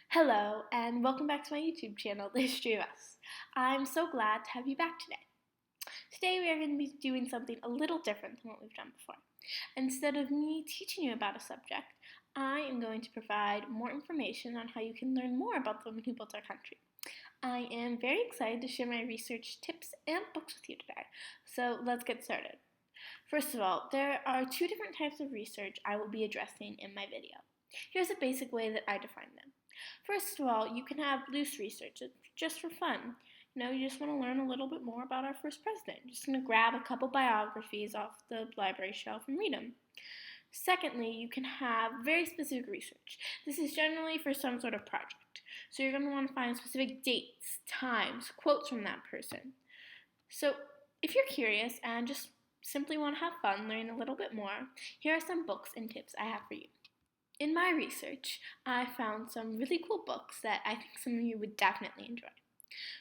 Hello, and welcome back to my YouTube channel, The History of Us. I'm so glad to have you back today. Today we are going to be doing something a little different than what we've done before. Instead of me teaching you about a subject, I am going to provide more information on how you can learn more about the women who built our country. I am very excited to share my research tips and books with you today, so let's get started. First of all, there are two different types of research I will be addressing in my video. Here's a basic way that I define them. First of all, you can have loose research. It's just for fun. You just want to learn a little bit more about our first president. You're just going to grab a couple biographies off the library shelf and read them. Secondly, you can have very specific research. This is generally for some sort of project. So you're going to want to find specific dates, times, quotes from that person. So if you're curious and just simply want to have fun, learn a little bit more, here are some books and tips I have for you. In my research, I found some really cool books that I think some of you would definitely enjoy.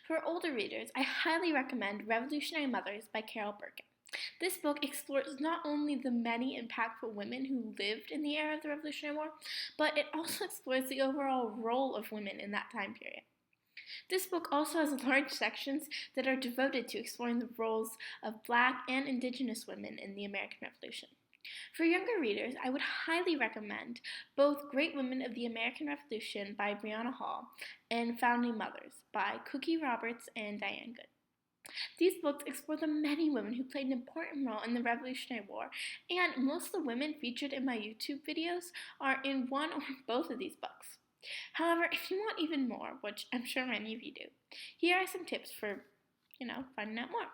For older readers, I highly recommend Revolutionary Mothers by Carol Birkin. This book explores not only the many impactful women who lived in the era of the Revolutionary War, but it also explores the overall role of women in that time period. This book also has large sections that are devoted to exploring the roles of Black and Indigenous women in the American Revolution. For younger readers, I would highly recommend both Great Women of the American Revolution by Brianna Hall and Founding Mothers by Cookie Roberts and Diane Good. These books explore the many women who played an important role in the Revolutionary War, and most of the women featured in my YouTube videos are in one or both of these books. However, if you want even more, which I'm sure many of you do, here are some tips for, finding out more.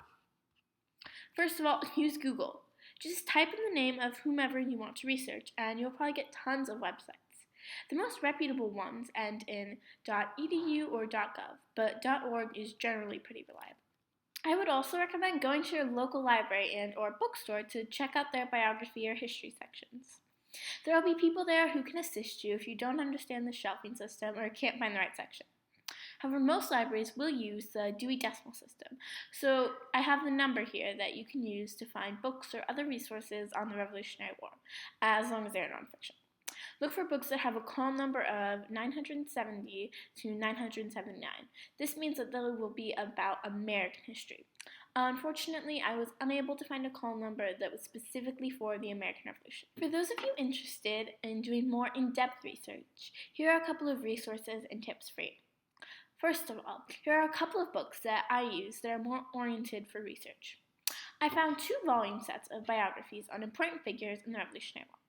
First of all, use Google. Just type in the name of whomever you want to research, and you'll probably get tons of websites. The most reputable ones end in .edu or .gov, but .org is generally pretty reliable. I would also recommend going to your local library and or bookstore to check out their biography or history sections. There will be people there who can assist you if you don't understand the shelving system or can't find the right section. However, most libraries will use the Dewey Decimal System, so I have the number here that you can use to find books or other resources on the Revolutionary War, as long as they're nonfiction. Look for books that have a call number of 970 to 979. This means that they will be about American history. Unfortunately, I was unable to find a call number that was specifically for the American Revolution. For those of you interested in doing more in-depth research, here are a couple of resources and tips for you. First of all, here are a couple of books that I use that are more oriented for research. I found 2 volume sets of biographies on important figures in the Revolutionary War.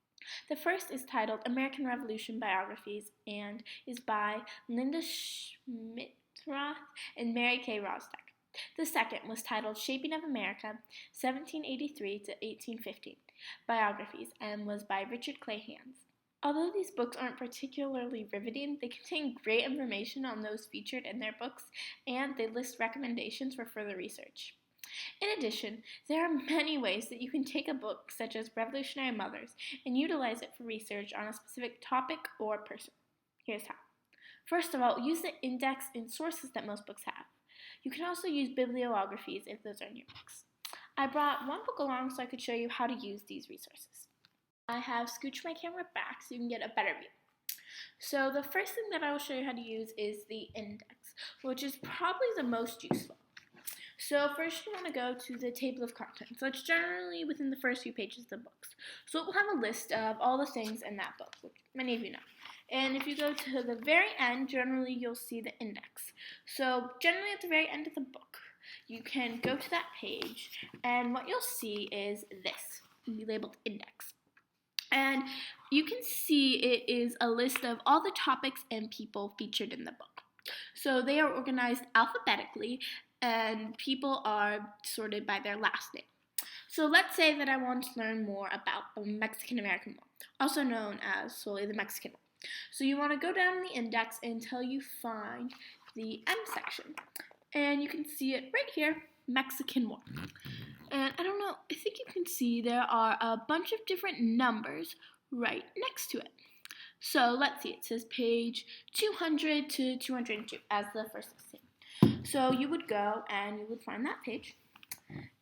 The first is titled American Revolution Biographies and is by Linda Schmidt-Roth and Mary K. Rostek. The second was titled Shaping of America, 1783 to 1815, Biographies, and was by Richard Clay Hands. Although these books aren't particularly riveting, they contain great information on those featured in their books, and they list recommendations for further research. In addition, there are many ways that you can take a book such as Revolutionary Mothers and utilize it for research on a specific topic or person. Here's how. First of all, use the index and sources that most books have. You can also use bibliographies if those are in your books. I brought one book along so I could show you how to use these resources. I have scooched my camera back so you can get a better view. So the first thing that I will show you how to use is the index, which is probably the most useful. So first you want to go to the table of contents. So it's generally within the first few pages of the books. So it will have a list of all the things in that book, which many of you know. And if you go to the very end, generally you'll see the index. So generally at the very end of the book, you can go to that page, and what you'll see is this, labeled index. And you can see it is a list of all the topics and people featured in the book. So they are organized alphabetically, and people are sorted by their last name. So let's say that I want to learn more about the Mexican-American War, also known as solely the Mexican War. So you want to go down the index until you find the M section. And you can see it right here, Mexican War. And I don't know, I think you can see there are a bunch of different numbers right next to it. So let's see, it says page 200 to 202 as the first listing. So you would go and you would find that page.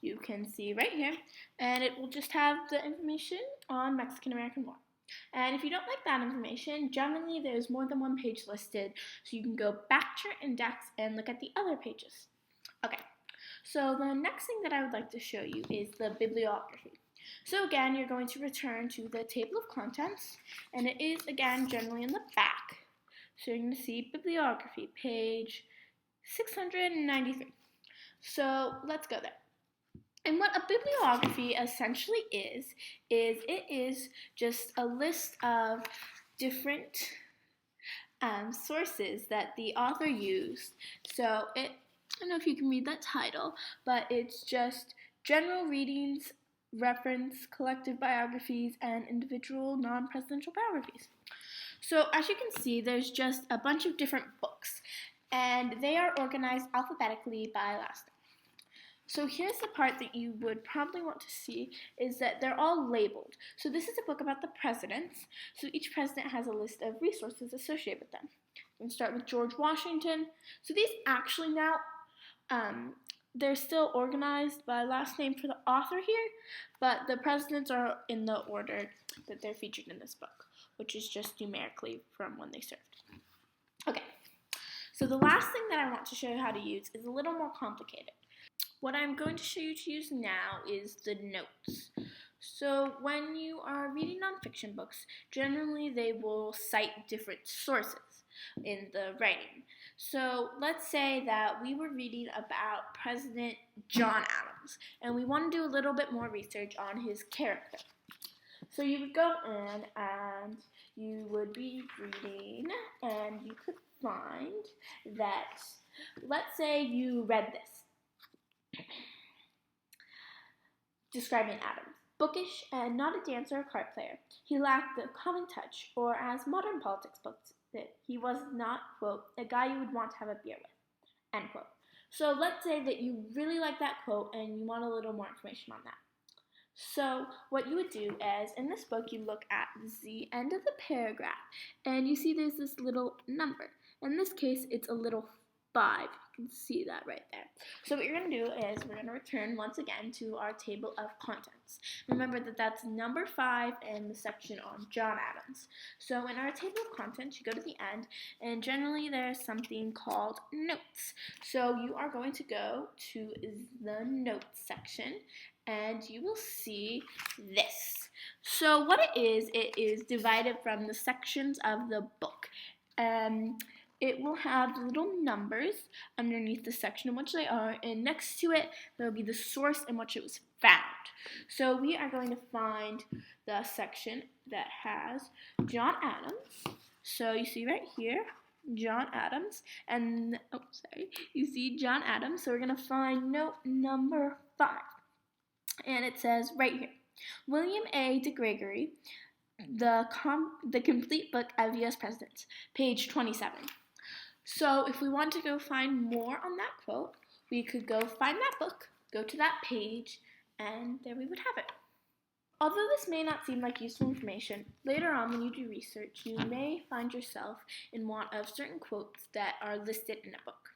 You can see right here, and it will just have the information on Mexican-American War. And if you don't like that information, generally there's more than one page listed, so you can go back to your index and look at the other pages. Okay, so the next thing that I would like to show you is the bibliography. So again, you're going to return to the table of contents, and it is again generally in the back. So you're going to see bibliography, page 693. So let's go there. And what a bibliography essentially is it is just a list of different sources that the author used. So I don't know if you can read that title, but it's just general readings, reference, collective biographies, and individual non-presidential biographies. So as you can see, there's just a bunch of different books, and they are organized alphabetically by last name. So here's the part that you would probably want to see is that they're all labeled. So this is a book about the presidents. So each president has a list of resources associated with them. We can start with George Washington. So these actually now, they're still organized by last name for the author here, but the presidents are in the order that they're featured in this book, which is just numerically from when they served. Okay, so the last thing that I want to show you how to use is a little more complicated. What I'm going to show you to use now is the notes. So when you are reading nonfiction books, generally they will cite different sources in the writing. So let's say that we were reading about President John Adams, and we want to do a little bit more research on his character. So you would go in and you would be reading, and you could find that, let's say you read this. Describing Adams. Bookish and not a dancer or card player, he lacked the common touch, or as modern politics puts it, he was not, quote, a guy you would want to have a beer with, end quote. So let's say that you really like that quote and you want a little more information on that. So what you would do is, in this book, you look at the end of the paragraph, and you see there's this little number. In this case, it's a little 5. You can see that right there. So what you're going to do is we're going to return once again to our table of contents. Remember that that's number 5 in the section on John Adams. So in our table of contents, you go to the end, and generally there's something called notes. So you are going to go to the notes section, and you will see this. So what it is divided from the sections of the book. It will have little numbers underneath the section in which they are, and next to it, there will be the source in which it was found. So we are going to find the section that has John Adams. So you see right here, John Adams, and, you see John Adams. So we're going to find note number 5. And it says right here, William A. de Gregory, the complete book of U.S. presidents, page 27. So if we want to go find more on that quote, we could go find that book, go to that page, and there we would have it. Although this may not seem like useful information, later on when you do research, you may find yourself in want of certain quotes that are listed in a book.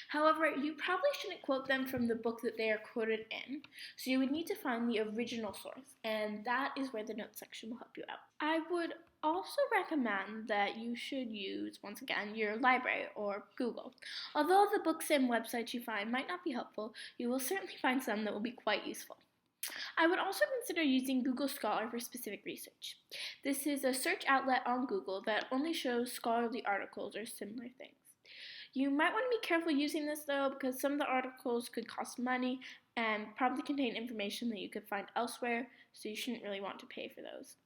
However, you probably shouldn't quote them from the book that they are quoted in, so you would need to find the original source, and that is where the notes section will help you out. I would also recommend that you should use, once again, your library or Google. Although the books and websites you find might not be helpful, you will certainly find some that will be quite useful. I would also consider using Google Scholar for specific research. This is a search outlet on Google that only shows scholarly articles or similar things. You might want to be careful using this though, because some of the articles could cost money and probably contain information that you could find elsewhere, so you shouldn't really want to pay for those.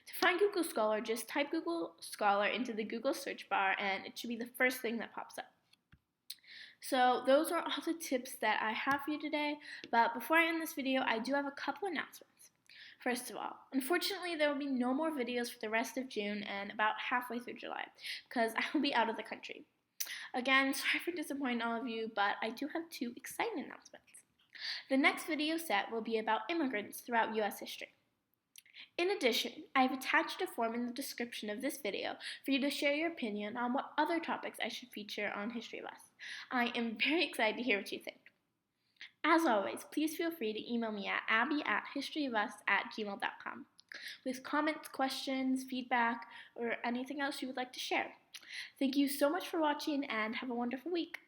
To find Google Scholar, just type Google Scholar into the Google search bar and it should be the first thing that pops up. So those are all the tips that I have for you today, but before I end this video, I do have a couple announcements. First of all, unfortunately there will be no more videos for the rest of June and about halfway through July, because I will be out of the country. Again, sorry for disappointing all of you, but I do have 2 exciting announcements. The next video set will be about immigrants throughout U.S. history. In addition, I have attached a form in the description of this video for you to share your opinion on what other topics I should feature on History of Us. I am very excited to hear what you think. As always, please feel free to email me at abby@historyofus@gmail.com. with comments, questions, feedback, or anything else you would like to share. Thank you so much for watching and have a wonderful week.